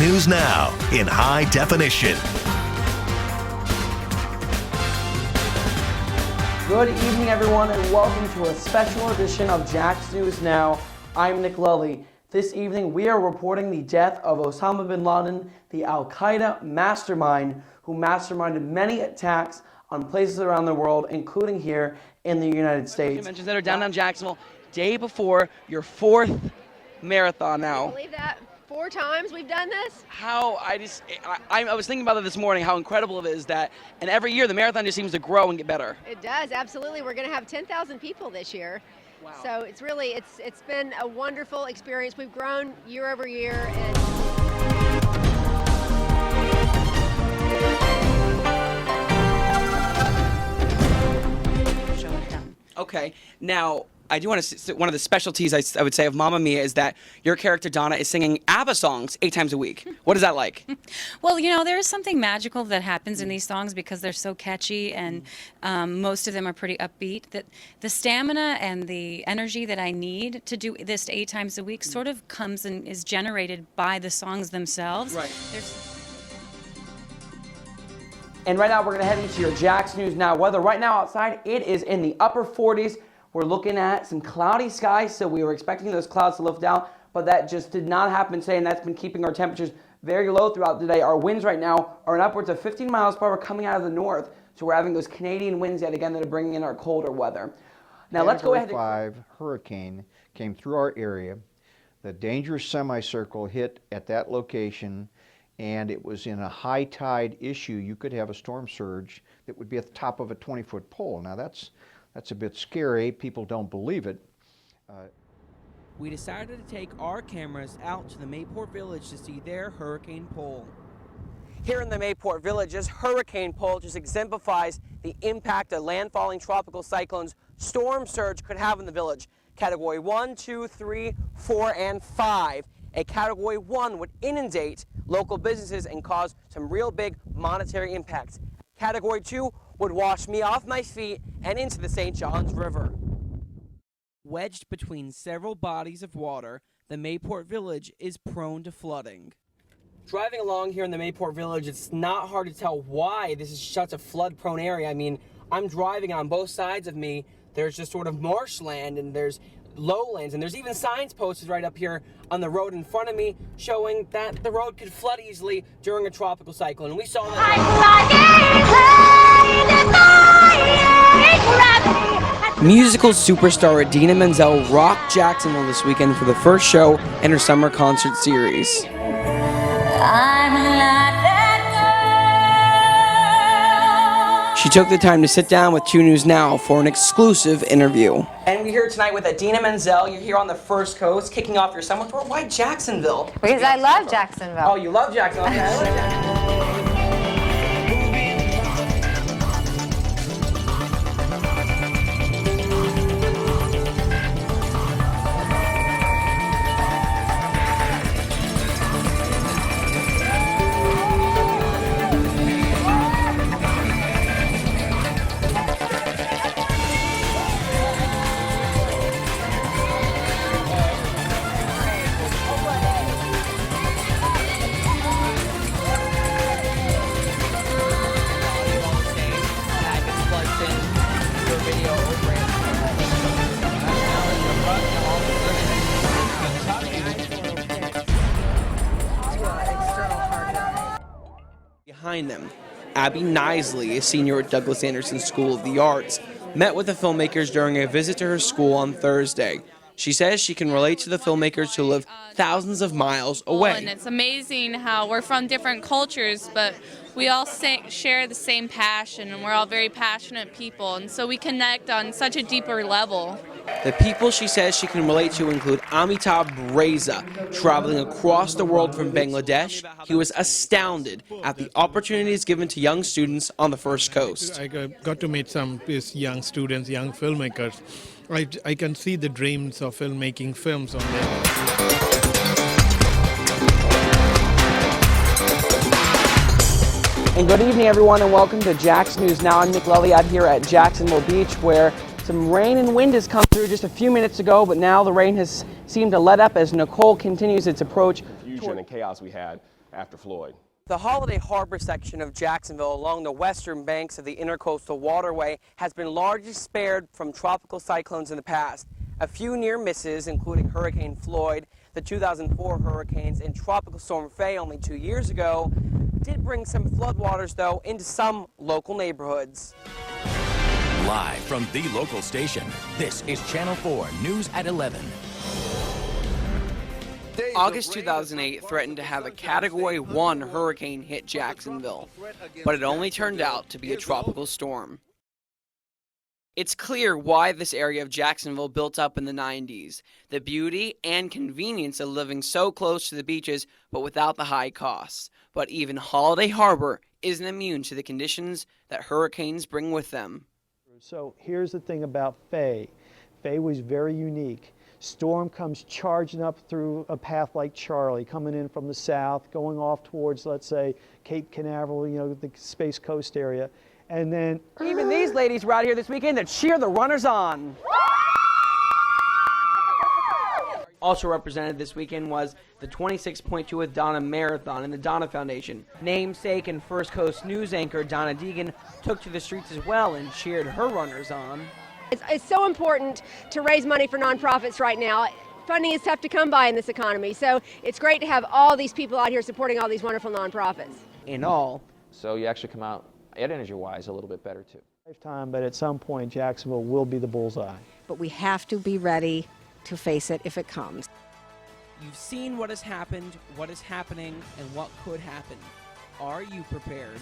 News Now in high definition. Good evening, everyone, and welcome to a special edition of Jax News Now. I'm Nick Lulli. This evening, we are reporting the death of Osama bin Laden, the Al-Qaeda mastermind who masterminded many attacks on places around the world, including here in the United States. Mentions that are downtown Jacksonville, day before your fourth marathon now. Can you believe that? 4 times we've done this? I was thinking about that this morning, how incredible it is that, and every year the marathon just seems to grow and get better. It does, absolutely. We're going to have 10,000 people this year. Wow. So it's really, it's been a wonderful experience. We've grown year over year. And Okay, now I do want to. One of the specialties I would say of Mamma Mia is that your character Donna is singing ABBA songs 8 times a week. What is that like? Well, you know, there is something magical that happens in these songs because they're so catchy, and most of them are pretty upbeat. That the stamina and the energy that I need to do this 8 times a week sort of comes and is generated by the songs themselves. Right. And right now, we're going to head into your Jax News Now weather. Right now outside, it is in the upper 40s. We're looking at some cloudy skies, so we were expecting those clouds to lift out, but that just did not happen today, and that's been keeping our temperatures very low throughout the day. Our winds right now are in upwards of 15 miles per hour coming out of the north, so we're having those Canadian winds yet again that are bringing in our colder weather. Now let's go ahead. Category 5 hurricane came through our area. The dangerous semicircle hit at that location, and it was in a high tide issue. You could have a storm surge that would be at the top of a 20-foot pole. Now that's a bit scary. People don't believe it. We decided to take our cameras out to the Mayport Village to see their hurricane pole. Here in the Mayport Village, this hurricane pole just exemplifies the impact a landfalling tropical cyclone's storm surge could have in the village. Category 1, 2, 3, 4, and 5. A Category 1 would inundate local businesses and cause some real big monetary impacts. Category 2 would wash me off my feet and into the St. Johns River. Wedged between several bodies of water, the Mayport Village is prone to flooding. Driving along here in the Mayport Village, it's not hard to tell why this is such a flood-prone area. I mean, I'm driving on both sides of me. There's just sort of marshland and there's lowlands, and there's even signs posted right up here on the road in front of me showing that the road could flood easily during a tropical cyclone. And we saw that. Musical superstar Idina Menzel rocked Jacksonville this weekend for the first show in her summer concert series. She took the time to sit down with 2 News Now for an exclusive interview. And we're here tonight with Idina Menzel. You're here on the First Coast, kicking off your summer tour. Why Jacksonville? Because I love Jacksonville. Oh, you love Jacksonville? Okay, I love Jacksonville. Behind them, Abby Nisley, a senior at Douglas Anderson School of the Arts, met with the filmmakers during a visit to her school on Thursday. She says she can relate to the filmmakers who live thousands of miles away. And it's amazing how we're from different cultures, but we all share the same passion, and we're all very passionate people, and so we connect on such a deeper level. The people she says she can relate to include Amitabh Reza, traveling across the world from Bangladesh. He was astounded at the opportunities given to young students on the First Coast. I got to meet some of these young students, young filmmakers. I can see the dreams of filmmaking films on them. And good evening, everyone, and welcome to Jax News Now. I'm Nick Lulli out here at Jacksonville Beach, where some rain and wind has come through just a few minutes ago, but now the rain has seemed to let up as Nicole continues its approach. Confusion and chaos we had after Floyd. The Holiday Harbor section of Jacksonville along the western banks of the Intercoastal Waterway has been largely spared from tropical cyclones in the past. A few near misses, including Hurricane Floyd, the 2004 hurricanes, and Tropical Storm Faye only 2 years ago, did bring some floodwaters, though, into some local neighborhoods. Live from the local station, this is Channel 4 News at 11. August 2008 threatened to have a Category 1 hurricane hit Jacksonville, but it only turned out to be a tropical storm. It's clear why this area of Jacksonville built up in the 90s, the beauty and convenience of living so close to the beaches but without the high costs. But even Holiday Harbor isn't immune to the conditions that hurricanes bring with them. So here's the thing about Faye. Faye was very unique. Storm comes charging up through a path like Charlie, coming in from the south, going off towards, let's say, Cape Canaveral, you know, the Space Coast area. And then Even these ladies were out here this weekend to cheer the runners on. Also represented this weekend was the 26.2 with Donna Marathon and the Donna Foundation. Namesake and First Coast News anchor Donna Deegan took to the streets as well and cheered her runners on. It's so important to raise money for nonprofits right now. Funding is tough to come by in this economy, so it's great to have all these people out here supporting all these wonderful nonprofits. In all, So you actually come out, energy-wise, a little bit better too. lifetime, but at some point Jacksonville will be the bullseye. But we have to be ready to face it if it comes. You've seen what has happened, what is happening, and what could happen. Are you prepared?